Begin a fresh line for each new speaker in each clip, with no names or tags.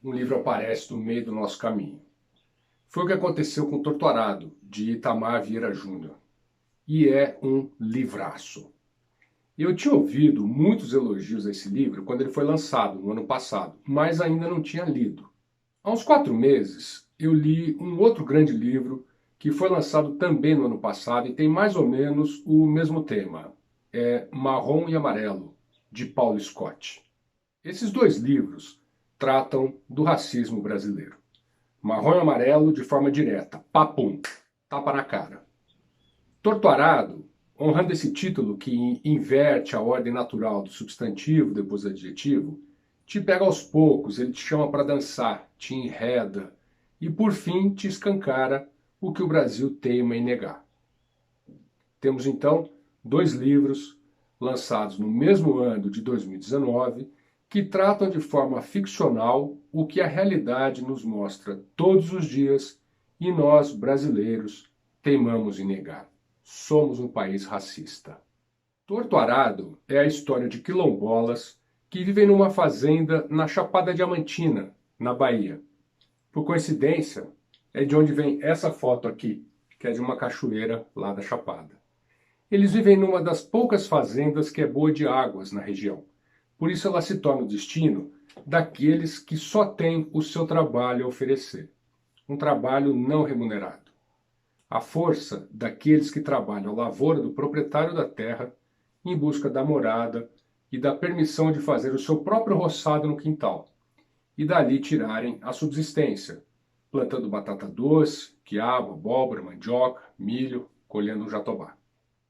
um livro aparece no meio do nosso caminho. Foi o que aconteceu com Torturado, de Itamar Vieira Júnior. E é um livraço. Eu tinha ouvido muitos elogios a esse livro quando ele foi lançado, no ano passado, mas ainda não tinha lido. Há uns 4 meses, eu li um outro grande livro que foi lançado também no ano passado e tem mais ou menos o mesmo tema. É Marrom e Amarelo, de Paulo Scott. Esses dois livros tratam do racismo brasileiro. Marrom e Amarelo de forma direta, papum, tapa na cara. Torturado, honrando esse título que inverte a ordem natural do substantivo depois do adjetivo, te pega aos poucos, ele te chama para dançar, te enreda e por fim te escancara o que o Brasil teima em negar. Temos então dois livros lançados no mesmo ano de 2019 que tratam de forma ficcional o que a realidade nos mostra todos os dias e nós, brasileiros, teimamos em negar. Somos um país racista. Torto Arado é a história de quilombolas que vivem numa fazenda na Chapada Diamantina, na Bahia. Por coincidência, é de onde vem essa foto aqui, que é de uma cachoeira lá da Chapada. Eles vivem numa das poucas fazendas que é boa de águas na região. Por isso ela se torna o destino daqueles que só têm o seu trabalho a oferecer. Um trabalho não remunerado. A força daqueles que trabalham a lavoura do proprietário da terra em busca da morada e da permissão de fazer o seu próprio roçado no quintal e dali tirarem a subsistência, plantando batata doce, quiabo, abóbora, mandioca, milho, colhendo um jatobá.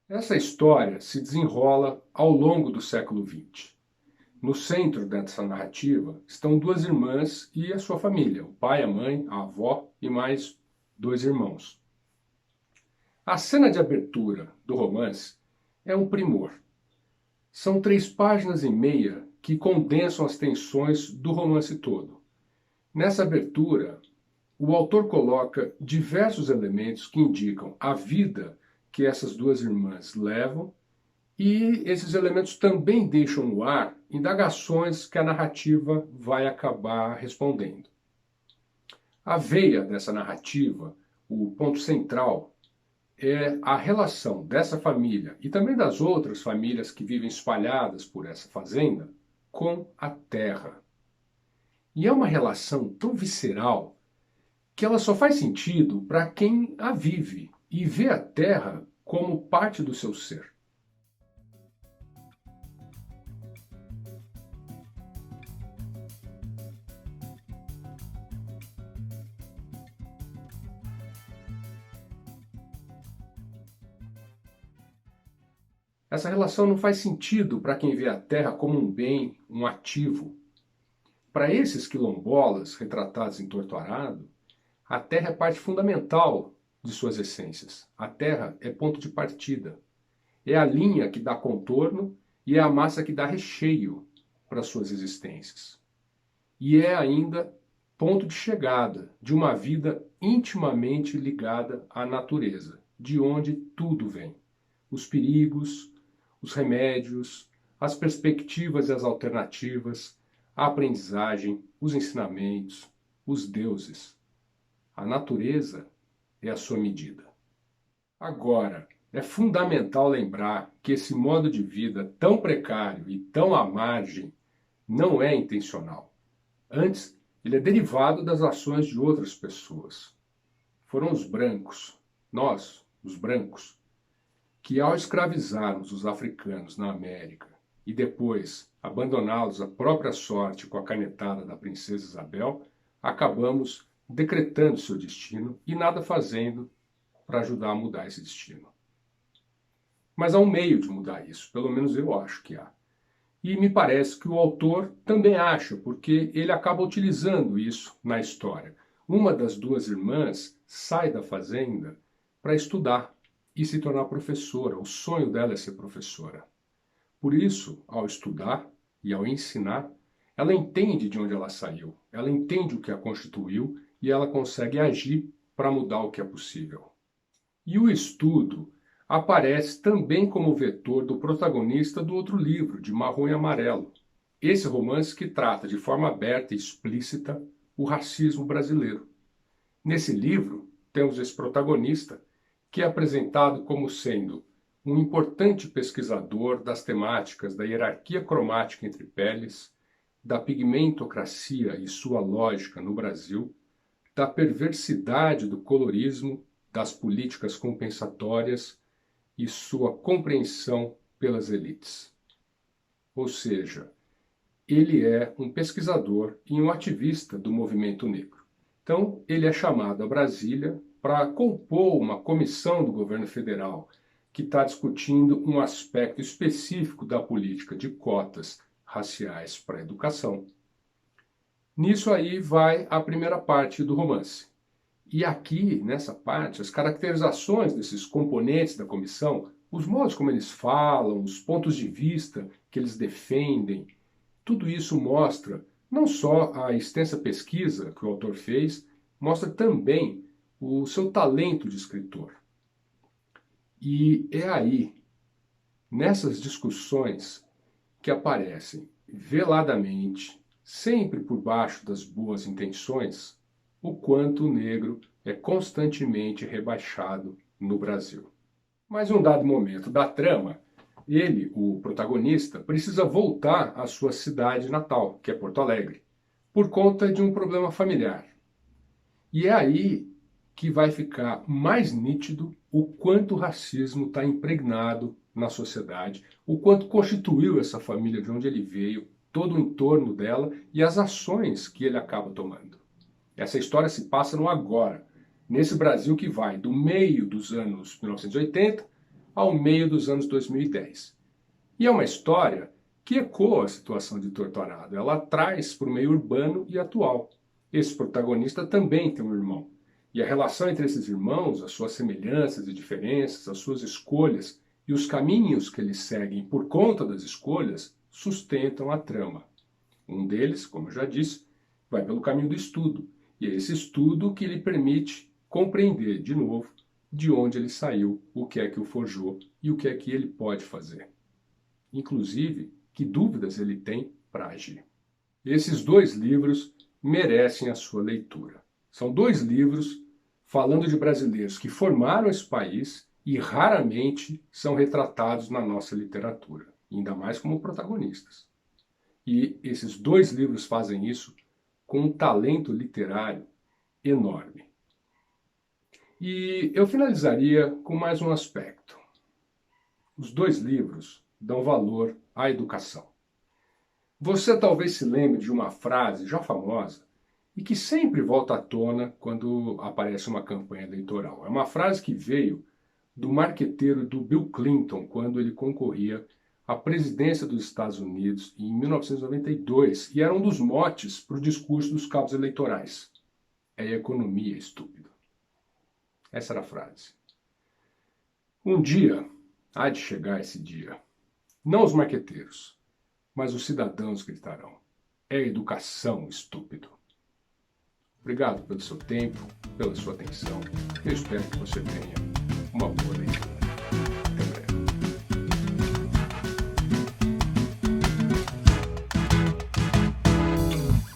Essa história se desenrola ao longo do século XX. No centro dessa narrativa estão duas irmãs e a sua família, o pai, a mãe, a avó e mais dois irmãos. A cena de abertura do romance é um primor. São 3 páginas e meia que condensam as tensões do romance todo. Nessa abertura, o autor coloca diversos elementos que indicam a vida que essas duas irmãs levam e esses elementos também deixam no ar indagações que a narrativa vai acabar respondendo. A veia dessa narrativa, o ponto central, é a relação dessa família e também das outras famílias que vivem espalhadas por essa fazenda com a terra. E é uma relação tão visceral que ela só faz sentido para quem a vive e vê a terra como parte do seu ser. Essa relação não faz sentido para quem vê a terra como um bem, um ativo. Para esses quilombolas retratados em Torto Arado, a terra é parte fundamental de suas essências. A terra é ponto de partida. É a linha que dá contorno e é a massa que dá recheio para suas existências. E é ainda ponto de chegada de uma vida intimamente ligada à natureza, de onde tudo vem. Os perigos, os remédios, as perspectivas e as alternativas, a aprendizagem, os ensinamentos, os deuses. A natureza é a sua medida. Agora, é fundamental lembrar que esse modo de vida tão precário e tão à margem não é intencional. Antes, ele é derivado das ações de outras pessoas. Foram os brancos, nós, os brancos, que ao escravizarmos os africanos na América e depois abandoná-los à própria sorte com a canetada da princesa Isabel, acabamos decretando seu destino e nada fazendo para ajudar a mudar esse destino. Mas há um meio de mudar isso, pelo menos eu acho que há. E me parece que o autor também acha, porque ele acaba utilizando isso na história. Uma das duas irmãs sai da fazenda para estudar e se tornar professora. O sonho dela é ser professora. Por isso, ao estudar e ao ensinar, ela entende de onde ela saiu, ela entende o que a constituiu e ela consegue agir para mudar o que é possível. E o estudo aparece também como vetor do protagonista do outro livro, de Marrom e Amarelo. Esse romance que trata de forma aberta e explícita o racismo brasileiro. Nesse livro, temos esse protagonista, que é apresentado como sendo um importante pesquisador das temáticas da hierarquia cromática entre peles, da pigmentocracia e sua lógica no Brasil, da perversidade do colorismo, das políticas compensatórias e sua compreensão pelas elites. Ou seja, ele é um pesquisador e um ativista do movimento negro. Então, ele é chamado a Brasília para compor uma comissão do governo federal que está discutindo um aspecto específico da política de cotas raciais para a educação. Nisso aí vai a primeira parte do romance. E aqui, nessa parte, as caracterizações desses componentes da comissão, os modos como eles falam, os pontos de vista que eles defendem, tudo isso mostra não só a extensa pesquisa que o autor fez, mostra também o seu talento de escritor. E é aí, nessas discussões, que aparecem veladamente, sempre por baixo das boas intenções, o quanto o negro é constantemente rebaixado no Brasil. Mas em um dado momento da trama, ele, o protagonista, precisa voltar à sua cidade natal, que é Porto Alegre, por conta de um problema familiar. E é aí que vai ficar mais nítido o quanto o racismo está impregnado na sociedade, o quanto constituiu essa família de onde ele veio, todo o entorno dela e as ações que ele acaba tomando. Essa história se passa no agora, nesse Brasil que vai do meio dos anos 1980 ao meio dos anos 2010. E é uma história que ecoa a situação de Torturado. Ela traz para o meio urbano e atual. Esse protagonista também tem um irmão. E a relação entre esses irmãos, as suas semelhanças e diferenças, as suas escolhas e os caminhos que eles seguem por conta das escolhas sustentam a trama. Um deles, como eu já disse, vai pelo caminho do estudo. E é esse estudo que lhe permite compreender, de novo, de onde ele saiu, o que é que o forjou e o que é que ele pode fazer. Inclusive, que dúvidas ele tem para agir. Esses dois livros merecem a sua leitura. São dois livros falando de brasileiros que formaram esse país e raramente são retratados na nossa literatura, ainda mais como protagonistas. E esses dois livros fazem isso com um talento literário enorme. E eu finalizaria com mais um aspecto. Os dois livros dão valor à educação. Você talvez se lembre de uma frase já famosa e que sempre volta à tona quando aparece uma campanha eleitoral. É uma frase que veio do marqueteiro do Bill Clinton quando ele concorria à presidência dos Estados Unidos em 1992 e era um dos motes para o discurso dos cabos eleitorais. É economia, estúpido. Essa era a frase. Um dia, há de chegar esse dia. Não os marqueteiros, mas os cidadãos gritarão. É educação, estúpido. Obrigado pelo seu tempo, pela sua atenção. Eu espero que você tenha uma boa leitura.